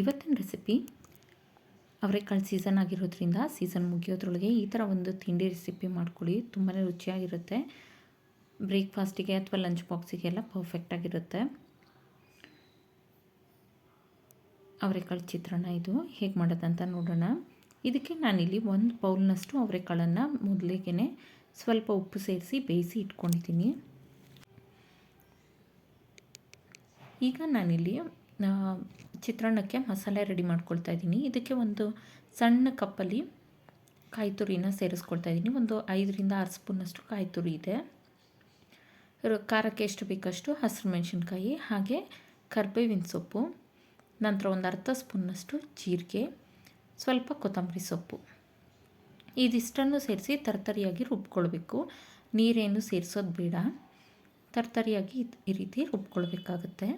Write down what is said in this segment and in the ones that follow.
ಇವತ್ತಿನ ರೆಸಿಪಿ ಅವರೆಕಾಳು ಸೀಸನ್ ಆಗಿರೋದ್ರಿಂದ ಸೀಸನ್ ಮುಗಿಯೋದ್ರೊಳಗೆ ಈ ಥರ ಒಂದು ತಿಂಡಿ ರೆಸಿಪಿ ಮಾಡ್ಕೊಳ್ಳಿ. ತುಂಬಾ ರುಚಿಯಾಗಿರುತ್ತೆ. ಬ್ರೇಕ್ಫಾಸ್ಟಿಗೆ ಅಥವಾ ಲಂಚ್ ಬಾಕ್ಸಿಗೆಲ್ಲ ಪರ್ಫೆಕ್ಟಾಗಿರುತ್ತೆ. ಅವರೆಕಾಳು ಚಿತ್ರಾನ್ನ ಇದು ಹೇಗೆ ಮಾಡೋದಂತ ನೋಡೋಣ. ಇದಕ್ಕೆ ನಾನಿಲ್ಲಿ 1 ಬೌಲ್ನಷ್ಟು ಅವರೆಕಾಳನ್ನು ಮೊದಲಿಗೆ ಸ್ವಲ್ಪ ಉಪ್ಪು ಸೇರಿಸಿ ಬೇಯಿಸಿ ಇಟ್ಕೊಂಡಿದ್ದೀನಿ. ಈಗ ನಾನಿಲ್ಲಿ ಚಿತ್ರಾನ್ನಕ್ಕೆ ಮಸಾಲೆ ರೆಡಿ ಮಾಡ್ಕೊಳ್ತಾ ಇದ್ದೀನಿ. ಇದಕ್ಕೆ ಒಂದು ಸಣ್ಣ ಕಪ್ಪಲ್ಲಿ ಕಾಯಿ ತುರಿನ ಸೇರಿಸ್ಕೊಳ್ತಾ ಇದ್ದೀನಿ. ಒಂದು 5ರಿಂದ 6 ಸ್ಪೂನಷ್ಟು ಕಾಯಿ ತುರಿ ಇದೆ. ಖಾರಕ್ಕೆ ಎಷ್ಟು ಬೇಕಷ್ಟು ಹಸಿರು ಮೆಣಸಿನ್ಕಾಯಿ, ಹಾಗೆ ಕರಿಬೇವಿನ ಸೊಪ್ಪು, ನಂತರ ಒಂದು ಅರ್ಧ ಸ್ಪೂನ್ನಷ್ಟು ಜೀರಿಗೆ, ಸ್ವಲ್ಪ ಕೊತ್ತಂಬರಿ ಸೊಪ್ಪು, ಇದಿಷ್ಟನ್ನು ಸೇರಿಸಿ ತರ್ತರಿಯಾಗಿ ರುಬ್ಕೊಳ್ಬೇಕು. ನೀರೇನು ಸೇರಿಸೋದು ಬೇಡ. ತರ್ತರಿಯಾಗಿ ಈ ರೀತಿ ರುಬ್ಕೊಳ್ಬೇಕಾಗತ್ತೆ.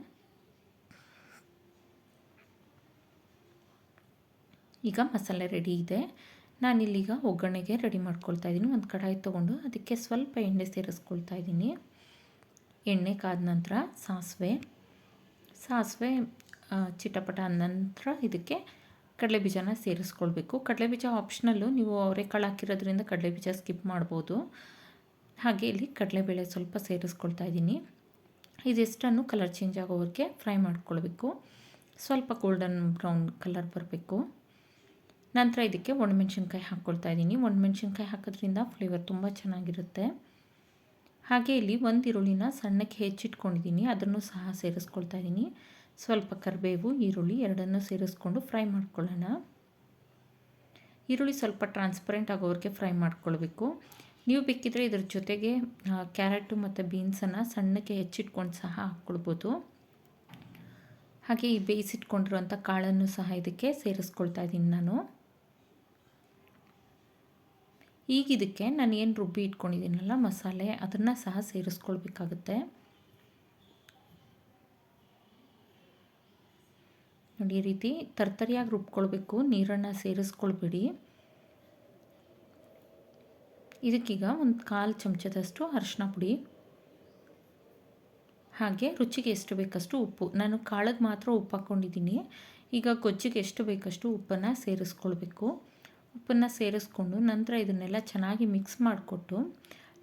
ಈಗ ಮಸಾಲೆ ರೆಡಿ ಇದೆ. ನಾನಿಲ್ಲೀಗ ಒಗ್ಗರಣೆಗೆ ರೆಡಿ ಮಾಡ್ಕೊಳ್ತಾ ಇದ್ದೀನಿ. ಒಂದು ಕಡಾಯಿ ತೊಗೊಂಡು ಅದಕ್ಕೆ ಸ್ವಲ್ಪ ಎಣ್ಣೆ ಸೇರಿಸ್ಕೊಳ್ತಾ ಇದ್ದೀನಿ. ಎಣ್ಣೆ ಕಾದ ನಂತರ ಸಾಸಿವೆ ಚಿಟಪಟ ಅಂದ ನಂತರ ಇದಕ್ಕೆ ಕಡಲೆಬೀಜನ ಸೇರಿಸ್ಕೊಳ್ಬೇಕು. ಕಡಲೆಬೀಜ ಆಪ್ಷನಲ್ಲು, ನೀವು ಅವರೆಕಾಳು ಹಾಕಿರೋದ್ರಿಂದ ಕಡಲೆಬೀಜ ಸ್ಕಿಪ್ ಮಾಡ್ಬೋದು. ಹಾಗೆ ಇಲ್ಲಿ ಕಡಲೆಬೇಳೆ ಸ್ವಲ್ಪ ಸೇರಿಸ್ಕೊಳ್ತಾ ಇದ್ದೀನಿ. ಇದಿಷ್ಟನ್ನು ಕಲರ್ ಚೇಂಜ್ ಆಗೋವರೆಗೆ ಫ್ರೈ ಮಾಡ್ಕೊಳ್ಬೇಕು. ಸ್ವಲ್ಪ ಗೋಲ್ಡನ್ ಬ್ರೌನ್ ಕಲರ್ ಬರಬೇಕು. ನಂತರ ಇದಕ್ಕೆ ಒಣಮೆಣ್ಸಿನ್ಕಾಯಿ ಹಾಕ್ಕೊಳ್ತಾ ಇದ್ದೀನಿ. ಒಣಮೆಣ್ಸಿನ್ಕಾಯಿ ಹಾಕೋದ್ರಿಂದ ಫ್ಲೇವರ್ ತುಂಬ ಚೆನ್ನಾಗಿರುತ್ತೆ. ಹಾಗೆ ಇಲ್ಲಿ 1 ಈರುಳ್ಳಿನ ಸಣ್ಣಕ್ಕೆ ಹೆಚ್ಚಿಟ್ಕೊಂಡಿದ್ದೀನಿ, ಅದನ್ನು ಸಹ ಸೇರಿಸ್ಕೊಳ್ತಾ ಇದ್ದೀನಿ. ಸ್ವಲ್ಪ ಕರಿಬೇವು, ಈರುಳ್ಳಿ ಎರಡನ್ನೂ ಸೇರಿಸ್ಕೊಂಡು ಫ್ರೈ ಮಾಡ್ಕೊಳ್ಳೋಣ. ಈರುಳ್ಳಿ ಸ್ವಲ್ಪ ಟ್ರಾನ್ಸ್ಪರೆಂಟ್ ಆಗೋವರೆಗೆ ಫ್ರೈ ಮಾಡ್ಕೊಳ್ಬೇಕು. ನೀವು ಬೇಕಿದ್ರೆ ಇದ್ರ ಜೊತೆಗೆ ಕ್ಯಾರೆಟು ಮತ್ತು ಬೀನ್ಸನ್ನು ಸಣ್ಣಕ್ಕೆ ಹೆಚ್ಚಿಟ್ಕೊಂಡು ಸಹ ಹಾಕ್ಕೊಳ್ಬೋದು. ಹಾಗೆ ಈ ಬೇಯಿಸಿಟ್ಕೊಂಡಿರುವಂಥ ಕಾಳನ್ನು ಸಹ ಇದಕ್ಕೆ ಸೇರಿಸ್ಕೊಳ್ತಾ ಇದ್ದೀನಿ ನಾನು. ಈಗ ಇದಕ್ಕೆ ನಾನು ಏನು ರುಬ್ಬಿ ಇಟ್ಕೊಂಡಿದ್ದೀನಲ್ಲ ಮಸಾಲೆ, ಅದನ್ನು ಸಹ ಸೇರಿಸ್ಕೊಳ್ಬೇಕಾಗುತ್ತೆ. ನೋಡಿ, ಈ ರೀತಿ ತರ್ತರಿಯಾಗಿ ರುಬ್ಕೊಳ್ಬೇಕು, ನೀರನ್ನು ಸೇರಿಸ್ಕೊಳ್ಬೇಡಿ. ಇದಕ್ಕೀಗ ಒಂದು 1/4 ಚಮಚದಷ್ಟು ಅರಿಶಿನ ಪುಡಿ, ಹಾಗೆ ರುಚಿಗೆ ಎಷ್ಟು ಬೇಕಷ್ಟು ಉಪ್ಪು. ನಾನು ಕಾಳಿಗೆ ಮಾತ್ರ ಉಪ್ಪು ಹಾಕ್ಕೊಂಡಿದ್ದೀನಿ. ಈಗ ಗೊಜ್ಜಿಗೆ ಎಷ್ಟು ಬೇಕಷ್ಟು ಉಪ್ಪನ್ನು ಸೇರಿಸ್ಕೊಳ್ಬೇಕು. ಉಪ್ಪನ್ನು ಸೇರಿಸ್ಕೊಂಡು ನಂತರ ಇದನ್ನೆಲ್ಲ ಚೆನ್ನಾಗಿ ಮಿಕ್ಸ್ ಮಾಡಿಕೊಟ್ಟು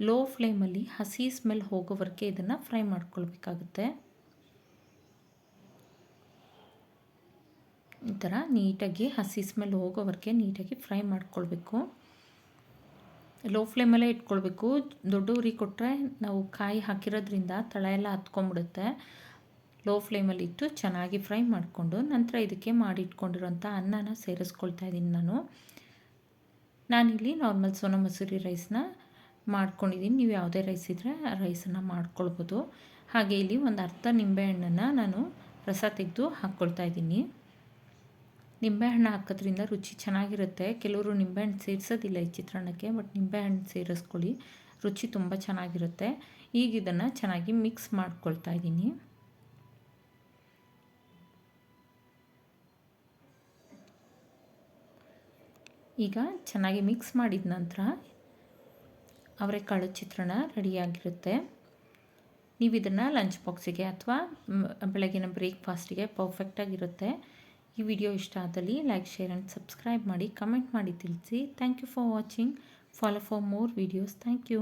ಲೋ ಫ್ಲೇಮಲ್ಲಿ ಹಸಿ ಸ್ಮೆಲ್ ಹೋಗೋವರೆಗೆ ಇದನ್ನು ಫ್ರೈ ಮಾಡ್ಕೊಳ್ಬೇಕಾಗುತ್ತೆ. ಈ ಥರ ನೀಟಾಗಿ ಹಸಿ ಸ್ಮೆಲ್ ಹೋಗೋವರೆಗೆ ನೀಟಾಗಿ ಫ್ರೈ ಮಾಡ್ಕೊಳ್ಬೇಕು. ಲೋ ಫ್ಲೇಮಲ್ಲೇ ಇಟ್ಕೊಳ್ಬೇಕು. ದೊಡ್ಡ ಉರಿ ಕೊಟ್ಟರೆ ನಾವು ಕಾಯಿ ಹಾಕಿರೋದ್ರಿಂದ ತಳ ಎಲ್ಲ ಹತ್ಕೊಂಡ್ಬಿಡುತ್ತೆ. ಲೋ ಫ್ಲೇಮಲ್ಲಿ ಇಟ್ಟು ಚೆನ್ನಾಗಿ ಫ್ರೈ ಮಾಡಿಕೊಂಡು ನಂತರ ಇದಕ್ಕೆ ಮಾಡಿಟ್ಕೊಂಡಿರೋಂಥ ಅನ್ನನ ಸೇರಿಸ್ಕೊಳ್ತಾ ಇದ್ದೀನಿ ನಾನಿಲ್ಲಿ ನಾರ್ಮಲ್ ಸೋನಾ ಮಸೂರಿ ರೈಸ್ನ ಮಾಡ್ಕೊಂಡಿದ್ದೀನಿ. ನೀವು ಯಾವುದೇ ರೈಸ್ ಇದ್ದರೆ ಆ ರೈಸನ್ನು ಮಾಡ್ಕೊಳ್ಬೋದು. ಹಾಗೆ ಇಲ್ಲಿ ಒಂದು ಅರ್ಧ ನಿಂಬೆಹಣ್ಣನ್ನು ನಾನು ರಸ ತೆಗೆದು ಹಾಕ್ಕೊಳ್ತಾ ಇದ್ದೀನಿ. ನಿಂಬೆಹಣ್ಣು ಹಾಕೋದ್ರಿಂದ ರುಚಿ ಚೆನ್ನಾಗಿರುತ್ತೆ. ಕೆಲವರು ನಿಂಬೆಹಣ್ಣು ಸೇರಿಸೋದಿಲ್ಲ ಈ ಚಿತ್ರಾನ್ನಕ್ಕೆ, ಬಟ್ ನಿಂಬೆಹಣ್ಣು ಸೇರಿಸ್ಕೊಳ್ಳಿ, ರುಚಿ ತುಂಬ ಚೆನ್ನಾಗಿರುತ್ತೆ. ಈಗ ಇದನ್ನು ಚೆನ್ನಾಗಿ ಮಿಕ್ಸ್ ಮಾಡ್ಕೊಳ್ತಾ ಇದ್ದೀನಿ. ಈಗ ಚೆನ್ನಾಗಿ ಮಿಕ್ಸ್ ಮಾಡಿದ ನಂತರ ಅವರೆಕಾಳು ಚಿತ್ರಾನ್ನ ರೆಡಿಯಾಗಿರುತ್ತೆ. ನೀವು ಇದನ್ನು ಲಂಚ್ ಬಾಕ್ಸಿಗೆ ಅಥವಾ ಬೆಳಗಿನ ಬ್ರೇಕ್ಫಾಸ್ಟಿಗೆ ಪರ್ಫೆಕ್ಟಾಗಿರುತ್ತೆ. ಈ ವಿಡಿಯೋ ಇಷ್ಟ ಆದಲ್ಲಿ ಲೈಕ್, ಶೇರ್ ಆ್ಯಂಡ್ ಸಬ್ಸ್ಕ್ರೈಬ್ ಮಾಡಿ, ಕಮೆಂಟ್ ಮಾಡಿ ತಿಳಿಸಿ. Thank you for watching. Follow for more videos. Thank you.